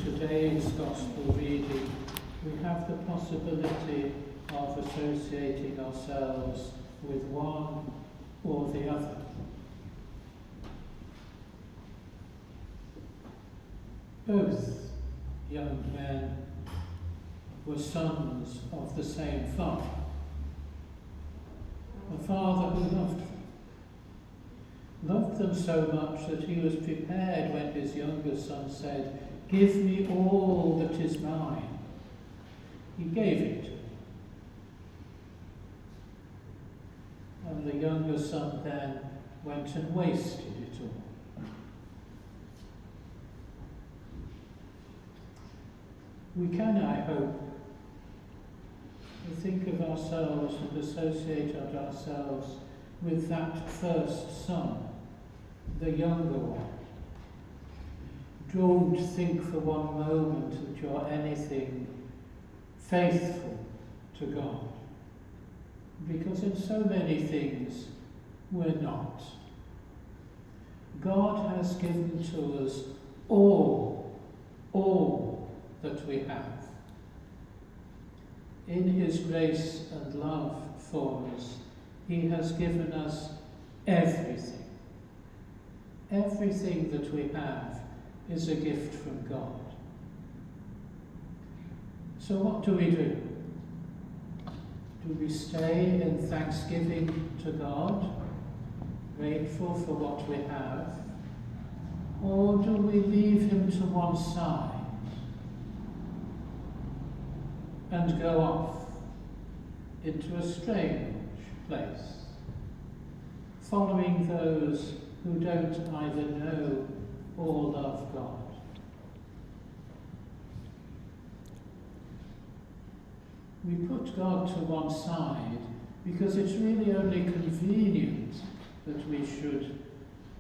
today's Gospel reading, we have the possibility of associating ourselves with one or the other. Both young men were sons of the same father, a father who loved them so much that he was prepared when his younger son said, "Give me all that is mine." He gave it to him. And the younger son then went and wasted it all. We can, I hope, think of ourselves and associate ourselves with that first son, the younger one. Don't think for one moment that you're anything faithful to God, because in so many things we're not. God has given to us all that we have. In his grace and love for us, he has given us everything. Everything that we have is a gift from God. So what do? Do we stay in thanksgiving to God, grateful for what we have? Or do we leave him to one side and go off into a strange place, following those who don't either know or love God? We put God to one side because it's really only convenient that we should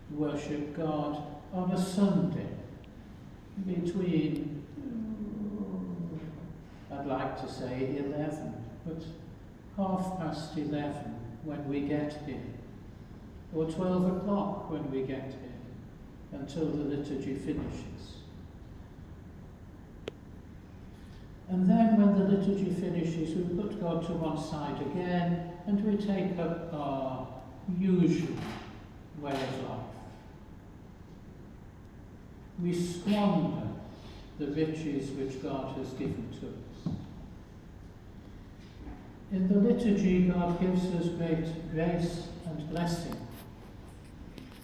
worship God on a Sunday between, I'd like to say 11, but 11:30 when we get here, or 12 o'clock when we get here, until the liturgy finishes. And then when the liturgy finishes, we put God to one side again, and we take up our usual way of life. We squander the riches which God has given to us. In the liturgy, God gives us great grace and blessing,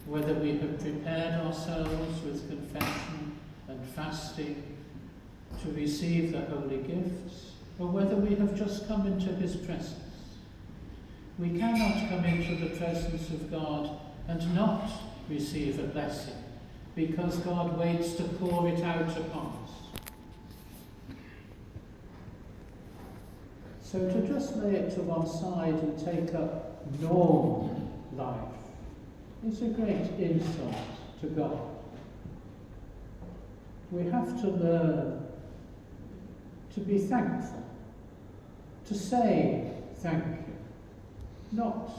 whether we have prepared ourselves with confession and fasting to receive the holy gifts, or whether we have just come into his presence. We cannot come into the presence of God and not receive a blessing, because God waits to pour it out upon us. So to just lay it to one side and take up normal life is a great insult to God. We have to learn to be thankful, to say thank you, not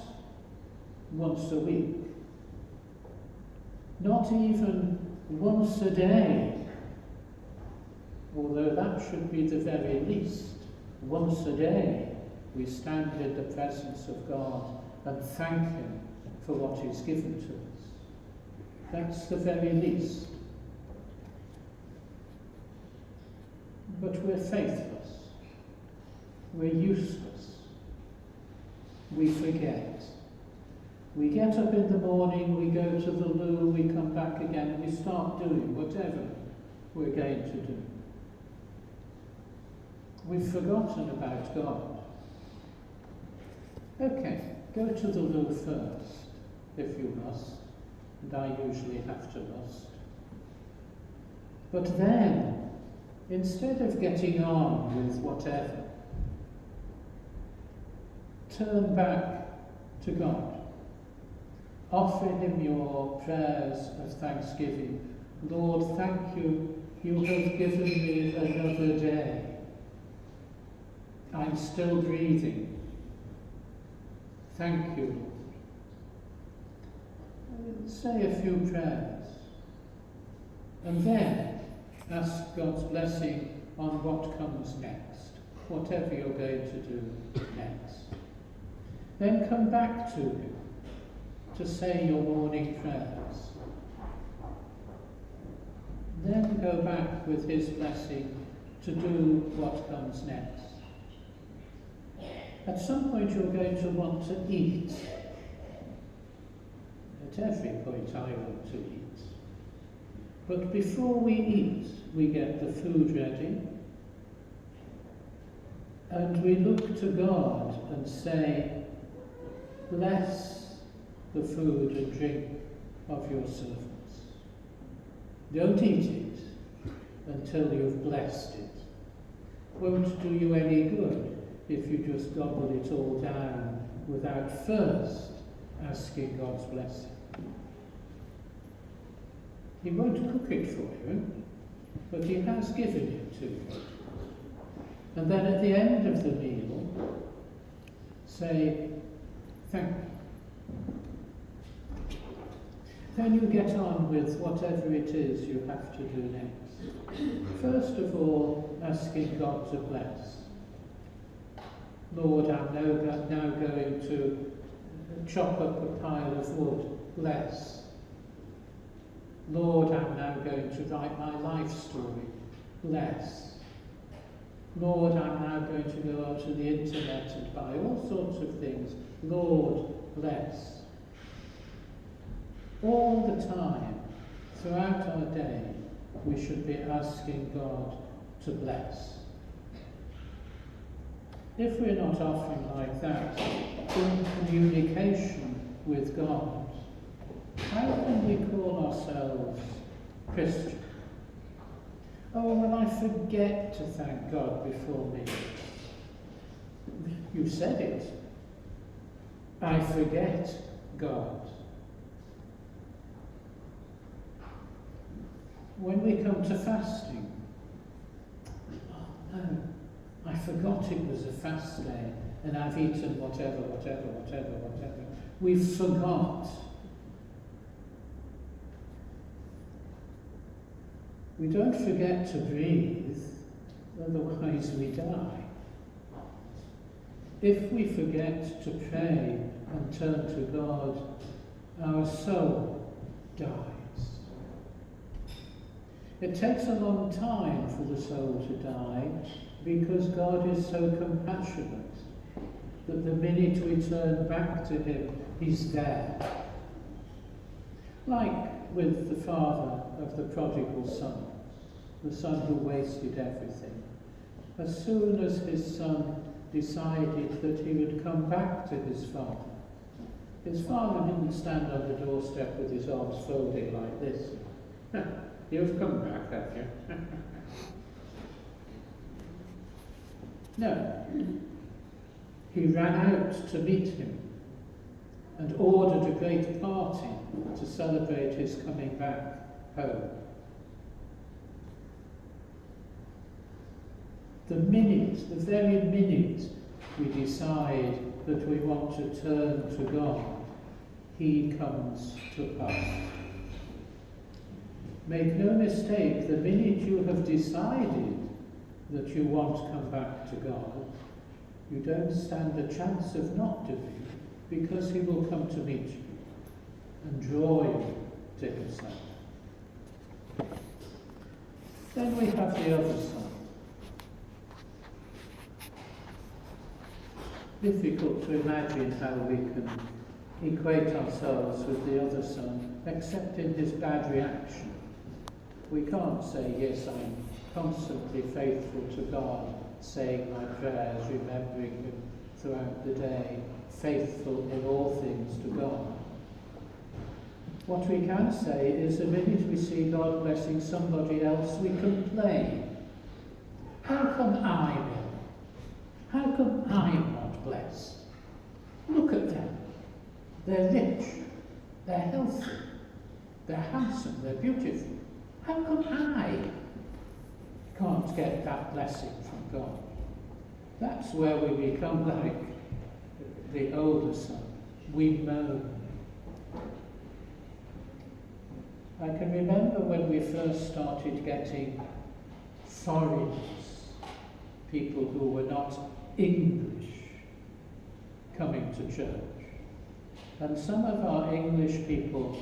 once a week, not even once a day, although that should be the very least. Once a day we stand in the presence of God and thank him for what he's given to us. That's the very least. But we're faithless, we're useless, we forget. We get up in the morning, we go to the loo, we come back again, and we start doing whatever we're going to do. We've forgotten about God. Okay, go to the loo first, if you must, and I usually have to must. But then, instead of getting on with whatever, turn back to God. Offer him your prayers of thanksgiving. Lord, thank you, you have given me another day. I'm still breathing. Thank you, Lord. Say a few prayers. And then Ask God's blessing on what comes next, whatever you're going to do next. Then come back to Him to say your morning prayers. Then go back with His blessing to do what comes next. At some point you're going to want to eat. At every point I want to eat. But before we eat, we get the food ready, and we look to God and say, bless the food and drink of your servants. Don't eat it until you've blessed it. Won't do you any good if you just gobble it all down without first asking God's blessing. He won't cook it for you, but He has given it to you. And then at the end of the meal, say, thank you. Then you get on with whatever it is you have to do next. First of all, asking God to bless. Lord, I'm now going to chop up a pile of wood. Bless. Lord, I'm now going to write my life story. Bless. Lord, I'm now going to go onto the internet and buy all sorts of things. Lord, bless. All the time, throughout our day, we should be asking God to bless. If we're not offering like that, in communication with God, how can we call ourselves Christian? Oh, well, I forget to thank God before me. You said it. I forget God. When we come to fasting, oh no, I forgot it was a fast day and I've eaten whatever. We forgot. We don't forget to breathe, otherwise we die. If we forget to pray and turn to God, our soul dies. It takes a long time for the soul to die because God is so compassionate that the minute we turn back to Him, He's there. Like with the father of the prodigal son, the son who wasted everything. As soon as his son decided that he would come back to his father didn't stand on the doorstep with his arms folded like this. You've come back, have you? No. He ran out to meet him and ordered a great party to celebrate his coming back home. The very minute we decide that we want to turn to God, He comes to us. Make no mistake, the minute you have decided that you want to come back to God, you don't stand a chance of not doing, because He will come to meet you and draw you to Himself. Then we have the other side. Difficult to imagine how we can equate ourselves with the other son, except in his bad reaction. We can't say, yes, I'm constantly faithful to God, saying my prayers, remembering Him throughout the day, faithful in all things to God. What we can say is the minute we see God blessing somebody else, we complain. How come I will? How come I'm not blessed? Look at them. They're rich. They're healthy. They're handsome. They're beautiful. How come I can't get that blessing from God? That's where we become like the older son. We moan. I can remember when we first started getting foreigners, people who were not English, coming to church. And some of our English people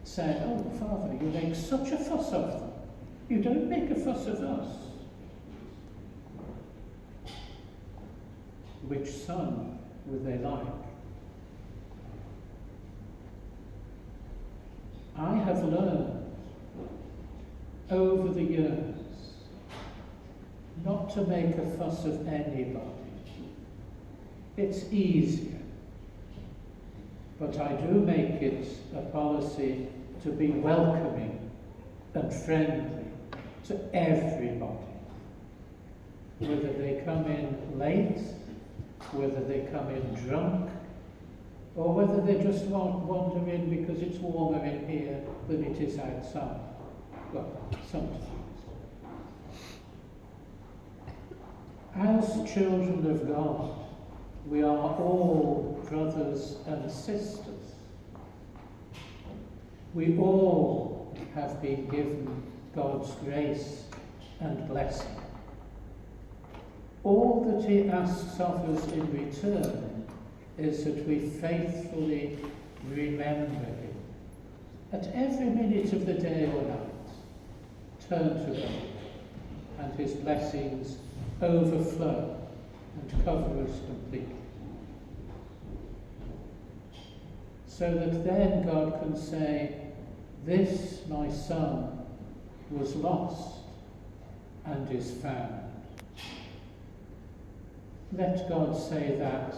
said, "Oh, Father, you make such a fuss of them. You don't make a fuss of us." Which son would they like? I have learned over the years not to make a fuss of anybody. It's easier. But I do make it a policy to be welcoming and friendly to everybody. Whether they come in late, whether they come in drunk, or whether they just wander in because it's warmer in here than it is outside. Well, sometimes. As children of God, we are all brothers and sisters. We all have been given God's grace and blessing. All that he asks of us in return is that we faithfully remember him. At every minute of the day or night, turn to God, and his blessings overflow and cover us completely. So that then God can say, "This, my son, was lost and is found." Let God say that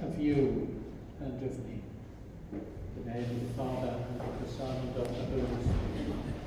of you and of me. In the name of the Father, and of the Son, and of the Holy Spirit.